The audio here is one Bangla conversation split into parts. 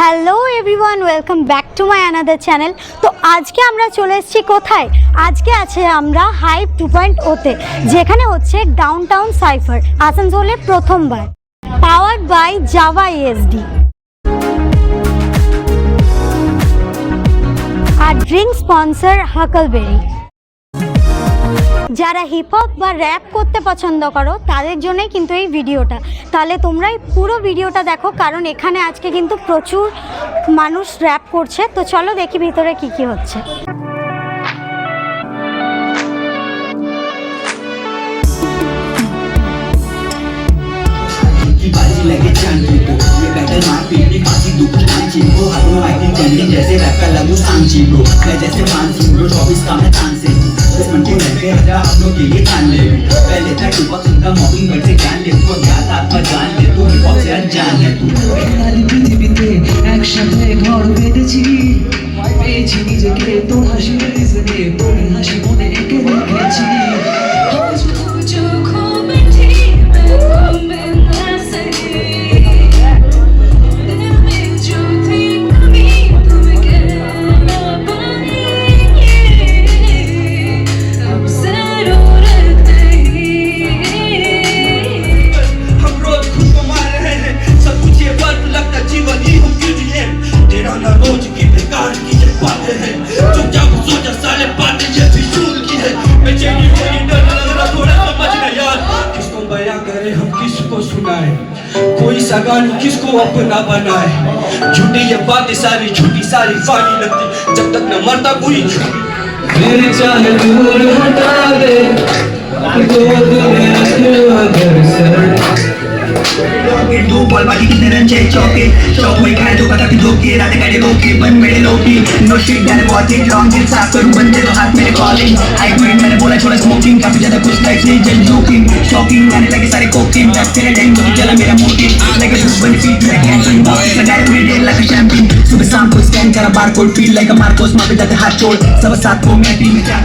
Hello everyone, welcome back to my another channel. তো আজকে আমরা চলে এসেছি কোথায়? আজকে আছে আমরা হাইপ 2.0-তে, যেখানে হচ্ছে ডাউনটাউন সাইফার আসানসোলে প্রথমবার, পাওয়ার্ড বাই জাভা ESD আর ড্রিঙ্ক স্পন্সর হাকলবেরি। যারা হিপহপ বা র্যাপ করতে পছন্দ করো তাদের জন্যই কিন্তু এই ভিডিওটা। তাহলে তোমরা এই পুরো ভিডিওটা দেখো, কারণ এখানে আজকে কিন্তু প্রচুর মানুষ র্যাপ করছে। তো চলো দেখি ভিতরে কি কি হচ্ছে। लगे चांदी को ये बैटल मार पीटी फांसी दुख चांची को हाथों में माइकिंग टेंडिंग जैसे रैप का लगू सांची ब्रो मैं जैसे फांसी ब्रो 24 का मैं तानसे इस मन के रहते हजा अपनों के लिए तान ले पहले था टुपक उनका मॉकिंग बर्ड से ज्ञान ले तू ज्ञात आत्मा जान ले तू हिप हॉप से अनजान है तू नारी पृथ्वीते একসাথে ঘর বেঁধেছি পেয়েছি নিজেকে তো হাসি রিজনে তোরে হাসি মনে এঁকে রেখেছি कोई सगान किसको अपना बनाए झूठी ये बातें सारी झूठी सारी फानी लगती जब तक न मरता कोई मेरे चाहे दूर हटा दे तो दो बॉल बाकी कितने रन चाहिए चौके चौक वही खाए तो कथा कि धोखे रात गाड़ी रोके बन मेरे लोकी नो शिट डाले वॉचिंग रॉन्ग दिल साफ करूं बंदे तो हाथ मेरे कॉलिंग हाइट माइंड मैंने बोला छोड़ा स्मोकिंग काफी ज्यादा कुछ लाइक नहीं जल जोकिंग शॉकिंग आने लगे सारे कोकिंग टच तेरे टाइम तो चला मेरा मोटिव लगे कुछ बन फीट मैं कैंसिंग बॉक्स लगाए पूरी डे लाइक शैंपिंग सुबह शाम को स्कैन करा बारकोड फील लाइक अ मार्कोस मां पे जाते हाथ छोड़ सब साथ को मैं टीम में चार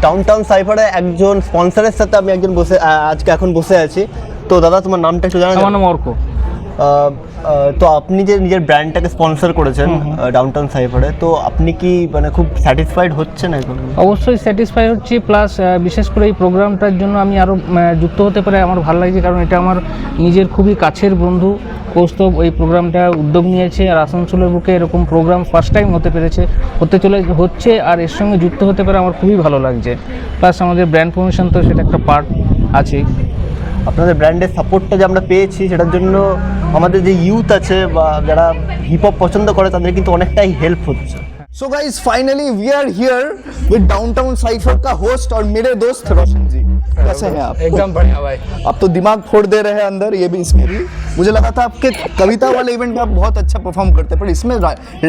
ডাউনটাউন সাইফারে একজন স্পন্সরের সাথে আমি একজন বসে আজকে এখন বসে আছি। তো দাদা তোমার নামটা একটু জানাবেন? আমার নাম অর্ক। তো আপনি যে নিজের ব্র্যান্ডটাকে স্পন্সর করেছেন ডাউনটাউন সাইফারে, তো আপনি কি মানে খুব স্যাটিসফাইড হচ্ছেন এখন? অবশ্যই স্যাটিসফাই হচ্ছি, প্লাস বিশেষ করে এই প্রোগ্রামটার জন্য আমি আরও যুক্ত হতে পারে আমার ভালো লাগছে, কারণ এটা আমার নিজের খুবই কাছের বন্ধু কৌস্তব এই প্রোগ্রামটা উদ্যোগ নিয়েছে, আর আসানসোলের বুকে এরকম প্রোগ্রাম ফার্স্ট টাইম হচ্ছে, আর এর সঙ্গে যুক্ত হতে পারে আমার খুবই ভালো লাগছে। প্লাস আমাদের ব্র্যান্ড প্রমোশন তো সেটা একটা পার্ট আছেই। আপনাদের ব্র্যান্ডের সাপোর্টটা যে আমরা পেয়েছি সেটার জন্য আমাদের যে ইউথ আছে বা যারা হিপ হপ পছন্দ করে তাদের কিন্তু অনেকটাই হেল্প হচ্ছে। So guys, finally we are here with Downtown Cypher का host और मेरे दोस्त रोशन जी। कैसे हैं आप? एकदम बढ़िया भाई। आप तो दिमाग फोड़ दे रहे हैं अंदर, ये भी इसमें भी। मुझे लगा था आपके कविता वाले इवेंट में आप बहुत अच्छा परफॉर्म करते हैं, पर इसमें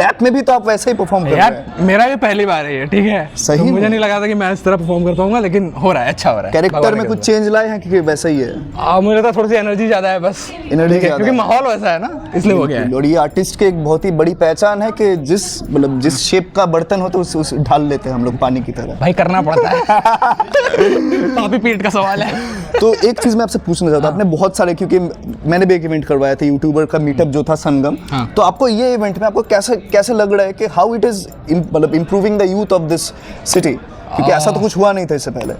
रैप में भी तो आप वैसे ही परफॉर्म कर रहे हैं। मेरा भी पहली बार है ये, ठीक है? सही तो मुझे नहीं लगा था कि मैं इस तरह परफॉर्म कर पाऊंगा, लेकिन हो रहा है, अच्छा हो रहा है। कैरेक्टर में कुछ चेंज लाए हैं कि वैसा ही है? मुझे तो थोड़ी सी एनर्जी ज्यादा है बस, एनर्जी क्योंकि माहौल वैसा है ना, इसलिए हो गया है। और ये आर्टिस्ट की एक बहुत ही बड़ी पहचान है कि जिस शेप का बर्तन हो तो उस ढाल लेते हैं हम लोग पानी की तरह। भाई करना पड़ता है। काफी पीठ का सवाल है। तो एक चीज मैं आपसे पूछना चाहता हूँ, आपने बहुत सारे, क्योंकि मैंने भी एक इवेंट करवाया था यूट्यूबर का मीटअप जो था संगम, तो आपको ये इवेंट में आपको कैसे लग रहा है कि हाउ इट इज मतलब improving the youth of this city, क्योंकि ऐसा तो कुछ हुआ नहीं था इससे पहले।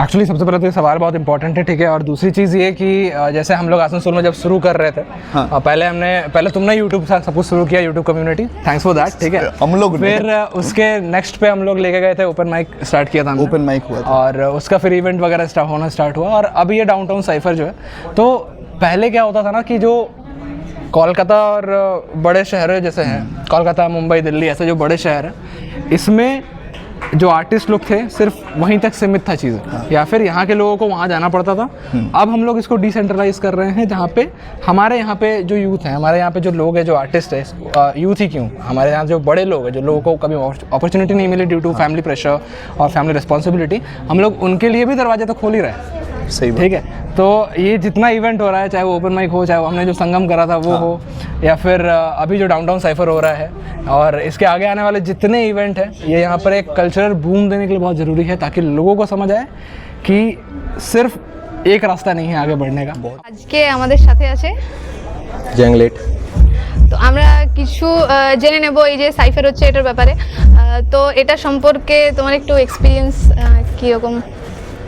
एक्चुअली सबसे पहले तो ये सवाल बहुत इंपॉर्टेंट है, ठीक है। और दूसरी चीज़ ये कि जैसे हम लोग आसनसोल में जब शुरू कर रहे थे, हाँ। पहले तुमने यूट्यूब सब कुछ शुरू किया, YouTube community, thanks for that, ठीक है। हम लोग फिर उसके नेक्स्ट पे हम लोग लेके गए थे, ओपन माइक स्टार्ट किया था, ओपन माइक हुआ था। और उसका फिर इवेंट वगैरह होना स्टार्ट हुआ, और अभी ये डाउनटाउन साइफर जो है, तो पहले क्या होता था ना कि जो कोलकाता और बड़े शहर जैसे हैं, कोलकाता, मुंबई, दिल्ली, ऐसे जो बड़े शहर हैं, इसमें जो आर्टिस्ट लोग थे सिर्फ वहीं तक सीमित था चीज़ें, या फिर यहाँ के लोगों को वहाँ जाना पड़ता था। अब हम लोग इसको डिसेंट्रलाइज कर रहे हैं, जहाँ पे हमारे यहाँ पे जो यूथ है, हमारे यहाँ पे जो लोग हैं, जो आर्टिस्ट है, यूथ ही क्यों, हमारे यहाँ जो बड़े लोग हैं, जो लोगों को कभी अपॉर्चुनिटी नहीं मिली ड्यू टू फैमिली प्रेशर और फैमिली रिस्पॉन्सिबिलिटी, हम लोग उनके लिए भी दरवाजे तो खोल ही रहे हैं। सही बात। ठीक है, तो ये जितना इवेंट हो रहा है, चाहे वो ओपन माइक हो, चाहे वो हमने जो संगम करा था वो हो, या फिर अभी जो डाउनटाउन साइफर हो रहा है, और इसके आगे आने वाले जितने इवेंट हैं, ये यहाँ पर एक कल्चरल बूम देने के लिए बहुत ज़रूरी है, ताकि लोगों को समझ आए कि सिर्फ एक रास्ता नहीं है आगे बढ़ने का। আজকে আমাদের সাথে আছে জ্যাংলেট। তো আমরা কিছু জেনে নেব এই যে সাইফার হচ্ছে এটার ব্যাপারে। তো এটা সম্পর্কে তোমার একটু এক্সপিরিয়েন্স কীরকম?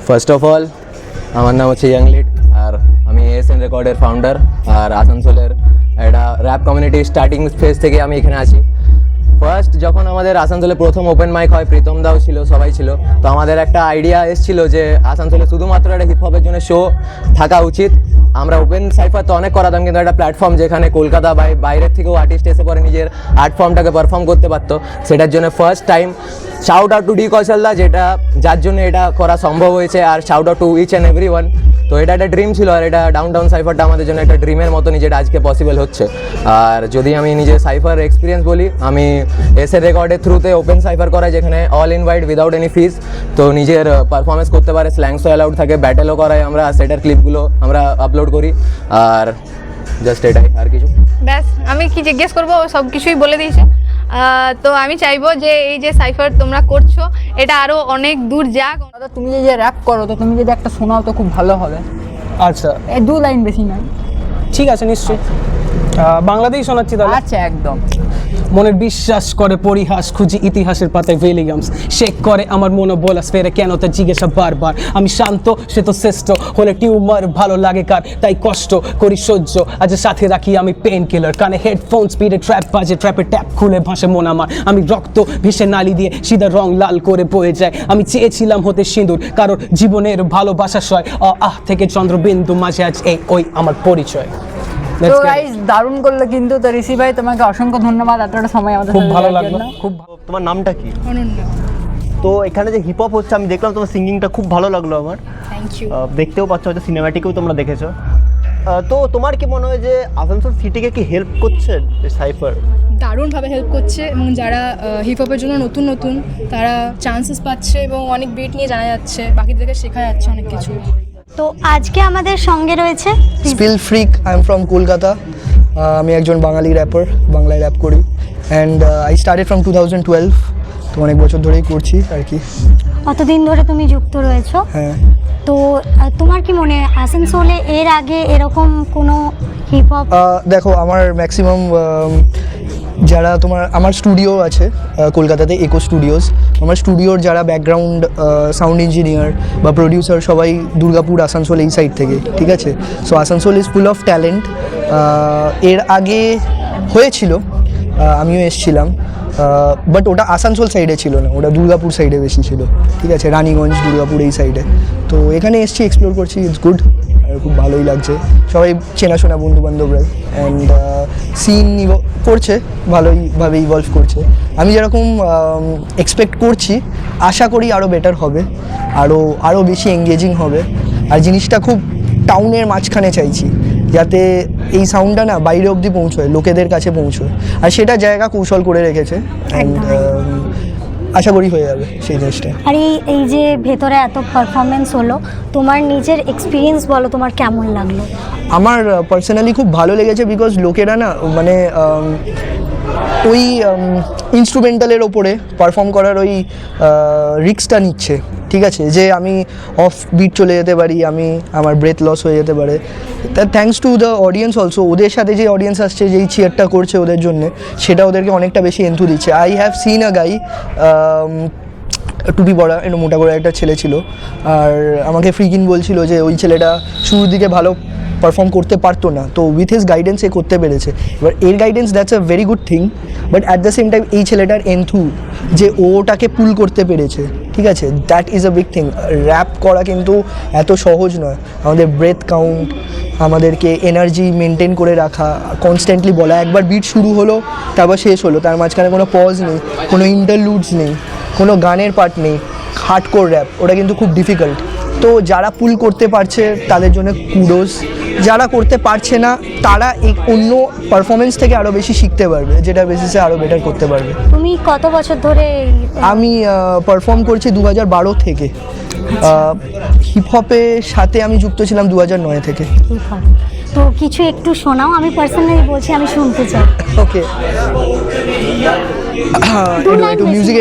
ফার্স্ট অফ অল আমার নাম হচ্ছে ইয়াংলিট, আর আমি এসএন রেকর্ডের ফাউন্ডার, আর আসানসোলের একটা র্যাপ কমিউনিটি স্টার্টিং ফেজ থেকে আমি এখানে আছি। ফার্স্ট যখন আমাদের আসানসোলে প্রথম ওপেন মাইক হয়, প্রীতম দাও ছিল, সবাই ছিল, তো আমাদের একটা আইডিয়া এসেছিল যে আসানসোলে শুধুমাত্র একটা হিপহপের জন্য শো থাকা উচিত। আমরা ওপেন সাইফার তো অনেক করাতাম, কিন্তু একটা প্ল্যাটফর্ম যেখানে কলকাতা বাইরের থেকেও আর্টিস্ট এসে পরে নিজের আর্ট ফর্মটাকে পারফর্ম করতে পারতো, সেটার জন্য first time shout out to ডি কৌশলদা, যেটা যার জন্য এটা করা সম্ভব হয়েছে, আর shout out to each and every one. তো এটা একটা ড্রিম ছিল, আর এটা ডাউনটাউন সাইফারটা আমাদের জন্য একটা ড্রিমের মতনই, যেটা আজকে পসিবল হচ্ছে। আর যদি আমি নিজের সাইফার এক্সপিরিয়েন্স বলি, আমি এসএ রেকর্ডের থ্রুতে ওপেন সাইফার করাই, যেখানে অল ইনভাইট উইদাউট এনি ফিস, তো নিজের পারফরমেন্স করতে পারে, স্ল্যাংসও অ্যালাউড থাকে, ব্যাটেলও করাই আমরা, সেটার ক্লিপগুলো আমরা আপলোড করি, আর জাস্ট এটাই, আর কিছু। ব্যাস, আমি কি জিজ্ঞেস করবো সব কিছুই বলে দিয়েছে। তো আমি চাইবো যে এই যে সাইফার তোমরা করছো, এটা আরও অনেক দূর যাক। দাদা তুমি যে র্যাপ করো, তো তুমি যদি একটা শোনাও তো খুব ভালো হবে। আচ্ছা, এই 2 লাইন বেশি নয়। ঠিক আছে, নিশ্চয়ই বাংলাতেই শোনাচ্ছি তাহলে। আচ্ছা, একদম। মনের বিশ্বাস করে পরিহাস খুঁজি ইতিহাসের পাতায় উইলিয়ামস, শেক করে আমার মনোবলাস ফেরে কেন তা জিজ্ঞাসা বারবার। আমি শান্ত, সে তো শ্রেষ্ঠ, হলে টিউমার ভালো লাগে কার, তাই কষ্ট করি সহ্য, আজ সাথে রাখি আমি পেন কিলার, কানে হেডফোন, স্পিডে ট্র্যাপ বাজে, ট্র্যাপে ট্যাপ খুলে ভাসে মন আমার, আমি রক্ত ভেসে নালি দিয়ে সিধা রং লাল করে বয়ে যায়। আমি চেয়েছিলাম হতে সিঁদুর, কারোর জীবনের ভালোবাসা সয়, আহ থেকে চন্দ্রবিন্দু, মাঝে আজ এই ওই আমার পরিচয়। তো গাইস, দারুণ করলে কিন্তু। তো ঋষি ভাই, তোমাকে অসংখ্য ধন্যবাদ এতটা সময় আমাদের খুব সাথে ভালো দেওয়ার লাগলো। জন্য। খুব তোমার নামটা কি? অনন্য। তো এখানে যে হিপ হপ হচ্ছে, আমি দেখলাম তোমার সিঙ্গিংটা খুব ভালো লাগলো আমার। Thank you. দেখতেও পাচ্ছ, হয়তো সিনেম্যাটিকেও তোমরা দেখেছো। তো তোমার কি মনে হয় যে আসানসোল সিটিকে কি হেল্প করছে সাইফার? দারুণভাবে হেল্প করছে, এবং যারা হিপহপের জন্য নতুন নতুন, তারা চান্সেস পাচ্ছে এবং অনেক বিট নিয়ে জানা যাচ্ছে, বাকিদেরকে শেখা যাচ্ছে অনেক কিছু। তো আজকে আমাদের সঙ্গে রয়েছে spill freak, I am from Kolkata. আমি একজন বাঙালি র্যাপার, বাংলায় র্যাপ করি, অ্যান্ড আই স্টার্টেড ফ্রম 2012, তো অনেক বছর ধরেই করছি আর কি। কতদিন ধরে তুমি যুক্ত রয়েছো? হ্যাঁ। তো তোমার কি মনে হয় আসানসোলে এর আগে এরকম কোনো হিপ হপ? দেখো, আমার ম্যাক্সিমাম যারা আমার স্টুডিও আছে কলকাতাতে, ইকো স্টুডিওস, আমার স্টুডিওর যারা ব্যাকগ্রাউন্ড সাউন্ড ইঞ্জিনিয়ার বা প্রডিউসার সবাই দুর্গাপুর, আসানসোল এই সাইড থেকে, ঠিক আছে। So Asansol is full of talent. এর আগে হয়েছিল, আমিও এসছিলাম, বাট ওটা আসানসোল সাইডে ছিল না, ওটা দুর্গাপুর সাইডে বেশি ছিল, ঠিক আছে, রানীগঞ্জ, দুর্গাপুর এই সাইডে। তো এখানে এসছি, এক্সপ্লোর করছি, ইটস গুড, আর খুব ভালোই লাগছে, সবাই চেনাশোনা বন্ধুবান্ধবরা, অ্যান্ড সিন করছে, ভালোইভাবে ইভলভ করছে। আমি যেরকম এক্সপেক্ট করছি, আশা করি আরও বেটার হবে, আরও বেশি এঙ্গেজিং হবে। আর জিনিসটা খুব টাউনের মাঝখানে চাইছি, যাতে এই সাউন্ডটা না বাইরে অবধি পৌঁছয়, লোকেদের কাছে পৌঁছয়, আর সেটা জায়গা কৌশল করে রেখেছে, অ্যান্ড আশা করি হয়ে যাবে সেই জিনিসটা। আর এই যে ভেতরে এত পারফরমেন্স হলো, তোমার নিজের এক্সপিরিয়েন্স বলো, তোমার কেমন লাগলো? আমার পার্সোনালি খুব ভালো লেগেছে, বিকজ লোকেরা না মানে ওই ইনস্ট্রুমেন্টালের ওপরে পারফর্ম করার ওই রিস্কটা নিচ্ছে, ঠিক আছে, যে আমি অফ বিট চলে যেতে পারি, আমার ব্রেথ লস হয়ে যেতে পারে। Thanks to the audience also, ওদের সাথে যে অডিয়েন্স আসছে, যেই চিয়ারটা করছে ওদের জন্য, সেটা ওদেরকে অনেকটা বেশি এন্থু দিচ্ছে। আই হ্যাভ সিন আ গাই, টুপি পরা, একটু মোটা করে একটা ছেলে ছিল, আর আমাকে ফ্রিকিন বলছিল যে ওই ছেলেটা শুরুর দিকে ভালো পারফর্ম করতে পারতো না, তো উইথ হিজ গাইডেন্স এ করতে পেরেছে। এবার এর guidance, that's a very good thing, but at the same time এই ছেলেটার এন্থু যে ওটাকে পুল করতে পেরেছে, ঠিক আছে, that is a big thing. Rap করা কিন্তু এত সহজ নয়, আমাদের ব্রেথ কাউন্ট, আমাদেরকে এনার্জি মেনটেন করে রাখা, কনস্ট্যান্টলি বলা, একবার বিট শুরু হলো তারপর শেষ হলো, তার মাঝখানে কোনো পজ নেই, কোনো ইন্টারলুডস নেই, কোনো গানের পার্ট নেই। হার্ডকোর র্যাপ ওটা কিন্তু খুব ডিফিকাল্ট। তো যারা পুল করতে পারছে তাদের জন্য কুডোস, যারা করতে পারছে না তারা এই অন্য পারফরমেন্স থেকে আরও বেশি শিখতে পারবে, যেটা বেসিসে আরও বেটার করতে পারবে। তুমি কত বছর ধরে আমি পারফর্ম করছি 2012 থেকে। হিপহপের সাথে আমি যুক্ত ছিলাম 2009 থেকে। তো কিছু একটু শোনাও, আমি পার্সোনালি বলছি আমি শুনতে চাই। ওকে,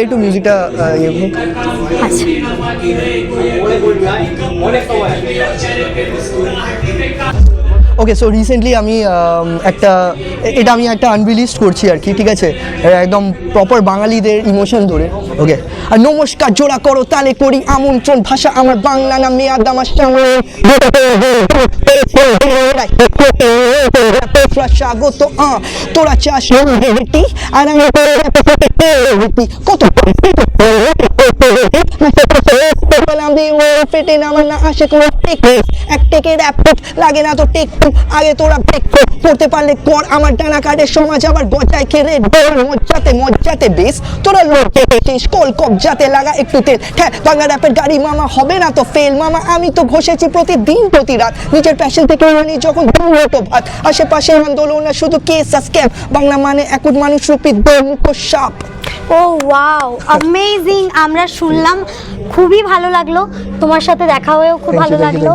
একটু মিউজিকটা ইয়ে হোক। আচ্ছা, ওকে, সো রিসেন্টলি আমি এটা একটা আনরিলিজড করছি আর কি, ঠিক আছে, একদম প্রপার বাঙালিদের ইমোশন ধরে। ওকে, আর নমস্কার জোড়া করো তালে করি আমন্ত্রণ, ভাষা আমার বাংলা না মেয়াদ আমার স্বাগত। তোরা চাস আর আমি কত ফেটে আমার না আসে কোনো এক টেকে র্যাপ লাগে না তো টেক আগে তোরা ব্রেক করতে পারলে কর, আমার ডানা কাটে সমাজ আবার গজায় খেলে মজ্জাতে বেশ, তোরা লোকে পেটিস কল কবজাতে লাগা একটু তেল, হ্যাঁ বাংলা র্যাপের গাড়ি মামা হবে না তো ফেল মামা, আমি তো ঘষেছি প্রতিদিন প্রতি রাত নিজের প্যাশন থেকে আনি যখন দুটো ভাত, আশেপাশে আন্দোলন না শুধু কেস আর স্ক্যাম, বাংলা মানে একুট মানুষ রূপী মুখ সাপ। ও ওয়াও, অ্যামেজিং। আমরা শুনলাম, খুবই ভালো লাগলো, তোমার সাথে দেখা হয়েও খুব ভালো লাগলো।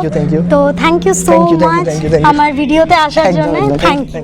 তো থ্যাংক ইউ সো মাচ আমার ভিডিওতে আসার জন্য। Thank you.